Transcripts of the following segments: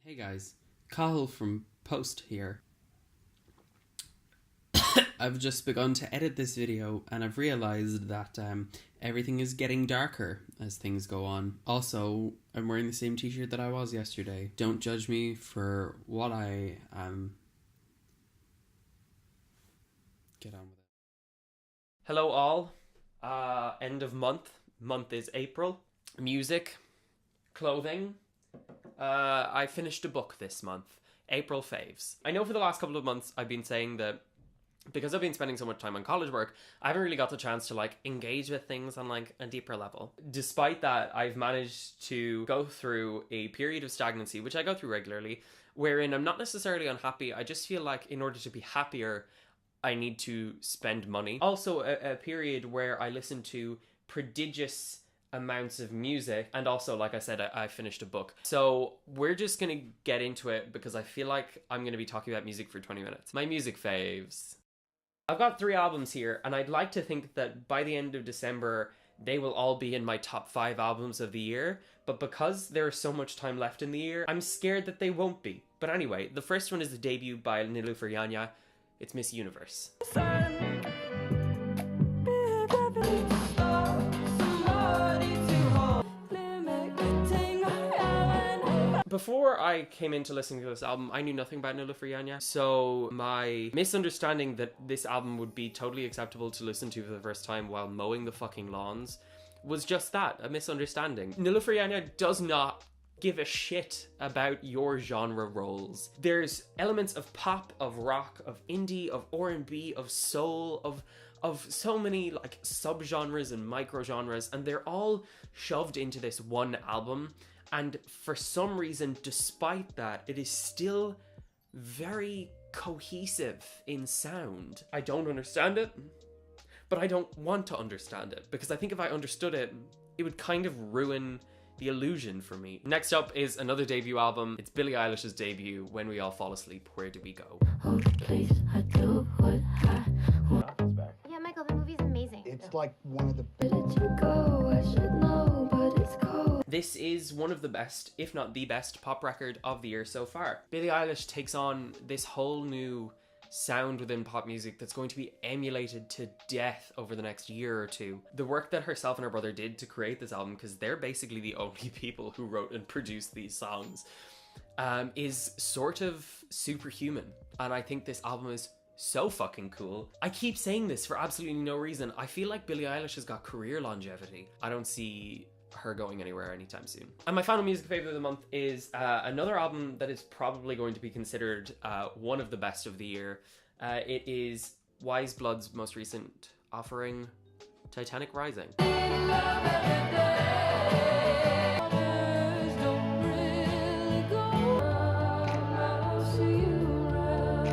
Hey guys, Cahill from Post here. I've just begun to edit this video and I've realised that everything is getting darker as things go on. Also, I'm wearing the same t-shirt that I was yesterday. Don't judge me for what I am. Get on with it. Hello all. End of month. Month is April. Music. Clothing. I finished a book this month. April Faves. I know for the last couple of months I've been saying that because I've been spending so much time on college work, I haven't really got the chance to engage with things on a deeper level. Despite that, I've managed to go through a period of stagnancy, which I go through regularly, wherein I'm not necessarily unhappy. I just feel like in order to be happier, I need to spend money. Also a period where I listen to prodigious amounts of music, and also, like I said, I finished a book. So we're just gonna get into it because I feel like I'm gonna be talking about music for 20 minutes. My music faves. I've got 3 albums here, and I'd like to think that by the end of December they will all be in my top 5 albums of the year, but because there's so much time left in the year, I'm scared that they won't be. But anyway, the first one is the debut by Niloufer Yanya. It's Miss Universe. Before I came into listening to this album, I knew nothing about Niloufer Yanya, so my misunderstanding that this album would be totally acceptable to listen to for the first time while mowing the fucking lawns was just that, a misunderstanding. Niloufer Yanya does not give a shit about your genre roles. There's elements of pop, of rock, of indie, of R&B, of soul, of so many subgenres and microgenres, and they're all shoved into this one album. And for some reason, despite that, it is still very cohesive in sound. I don't understand it, but I don't want to understand it, because I think if I understood it, it would kind of ruin the illusion for me. Next up is another debut album. It's Billie Eilish's debut, When We All Fall Asleep, Where Do We Go? Hold the place, I do what I want. Yeah, Michael, the movie's amazing. It's like one of the... Where did you go? I should know, but it's cold. This is one of the best, if not the best, pop record of the year so far. Billie Eilish takes on this whole new sound within pop music that's going to be emulated to death over the next year or two. The work that herself and her brother did to create this album, because they're basically the only people who wrote and produced these songs, is sort of superhuman. And I think this album is so fucking cool. I keep saying this for absolutely no reason. I feel like Billie Eilish has got career longevity. I don't see her going anywhere anytime soon. And my final music favorite of the month is another album that is probably going to be considered one of the best of the year. It is Wise Blood's most recent offering, Titanic Rising.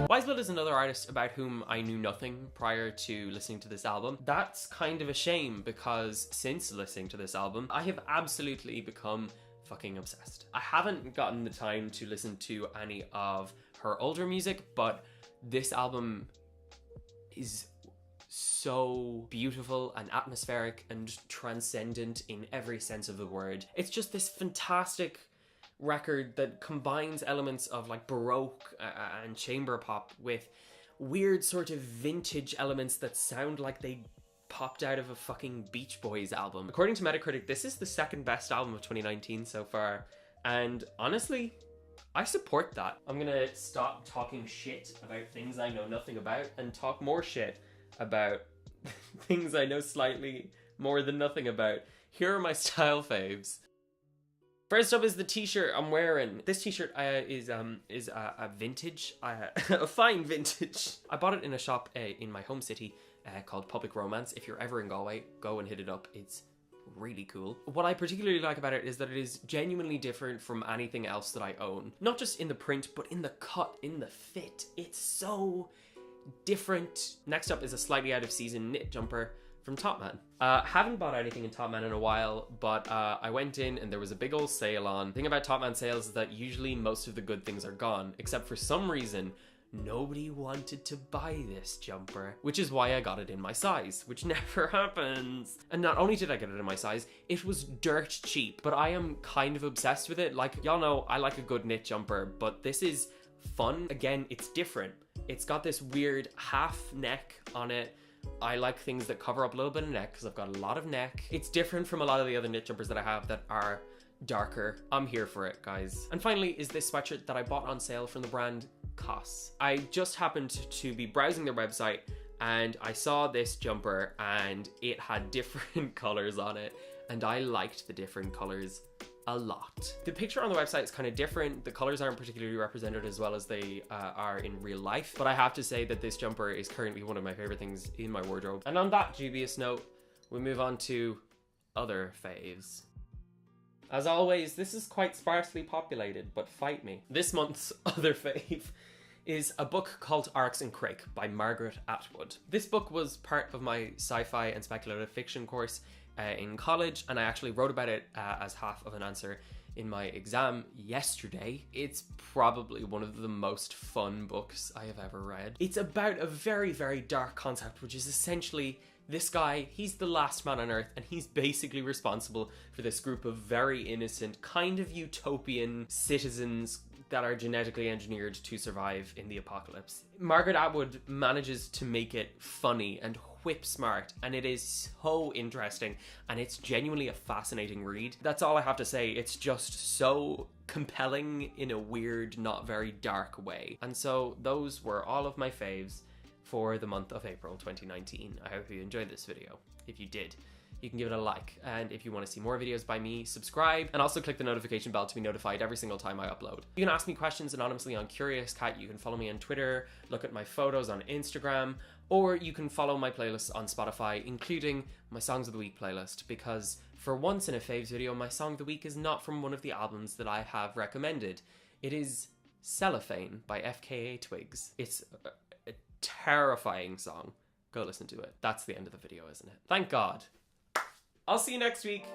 Wise Blood is another artist about whom I knew nothing prior to listening to this album. That's kind of a shame, because since listening to this album, I have absolutely become fucking obsessed. I haven't gotten the time to listen to any of her older music, but this album is so beautiful and atmospheric and transcendent in every sense of the word. It's just this fantastic record that combines elements of Baroque and chamber pop with weird sort of vintage elements that sound like they popped out of a fucking Beach Boys album. According to Metacritic, this is the second best album of 2019 so far, and honestly, I support that. I'm gonna stop talking shit about things I know nothing about and talk more shit about things I know slightly more than nothing about. Here are my style faves. First up is the t-shirt I'm wearing. This t-shirt is a vintage, a fine vintage. I bought it in a shop in my home city called Public Romance. If you're ever in Galway, go and hit it up. It's really cool. What I particularly like about it is that it is genuinely different from anything else that I own. Not just in the print, but in the cut, in the fit. It's so different. Next up is a slightly out of season knit jumper from Topman. Haven't bought anything in Topman in a while, but I went in and there was a big old sale on. The thing about Topman sales is that usually most of the good things are gone, except for some reason nobody wanted to buy this jumper, which is why I got it in my size, which never happens. And not only did I get it in my size, it was dirt cheap, but I am kind of obsessed with it. Like, y'all know I like a good knit jumper, but this is fun. Again, it's different. It's got this weird half neck on it. I like things that cover up a little bit of neck because I've got a lot of neck. It's different from a lot of the other knit jumpers that I have that are darker. I'm here for it, guys. And finally is this sweatshirt that I bought on sale from the brand COS. I just happened to be browsing their website and I saw this jumper and it had different colors on it, and I liked the different colors a lot. The picture on the website is kind of different. The colors aren't particularly represented as well as they are in real life, but I have to say that this jumper is currently one of my favorite things in my wardrobe. And on that dubious note, we move on to other faves. As always, this is quite sparsely populated, but fight me. This month's other fave is a book called Arcs and Crake by Margaret Atwood. This book was part of my sci-fi and speculative fiction course in college, and I actually wrote about it as half of an answer in my exam yesterday. It's probably one of the most fun books I have ever read. It's about a very, very dark concept, which is essentially this guy, he's the last man on Earth, and he's basically responsible for this group of very innocent, kind of utopian citizens that are genetically engineered to survive in the apocalypse. Margaret Atwood manages to make it funny and whip smart, and it is so interesting, and it's genuinely a fascinating read. That's all I have to say. It's just so compelling in a weird, not very dark way. And so those were all of my faves for the month of April 2019. I hope you enjoyed this video. If you did, you can give it a like, and if you want to see more videos by me, subscribe, and also click the notification bell to be notified every single time I upload. You can ask me questions anonymously on Curious Cat, you can follow me on Twitter, look at my photos on Instagram, or you can follow my playlists on Spotify, including my Songs of the Week playlist, because for once in a faves video, my Song of the Week is not from one of the albums that I have recommended. It is Cellophane by FKA Twigs. It's a terrifying song. Go listen to it. That's the end of the video, isn't it? Thank God. I'll see you next week.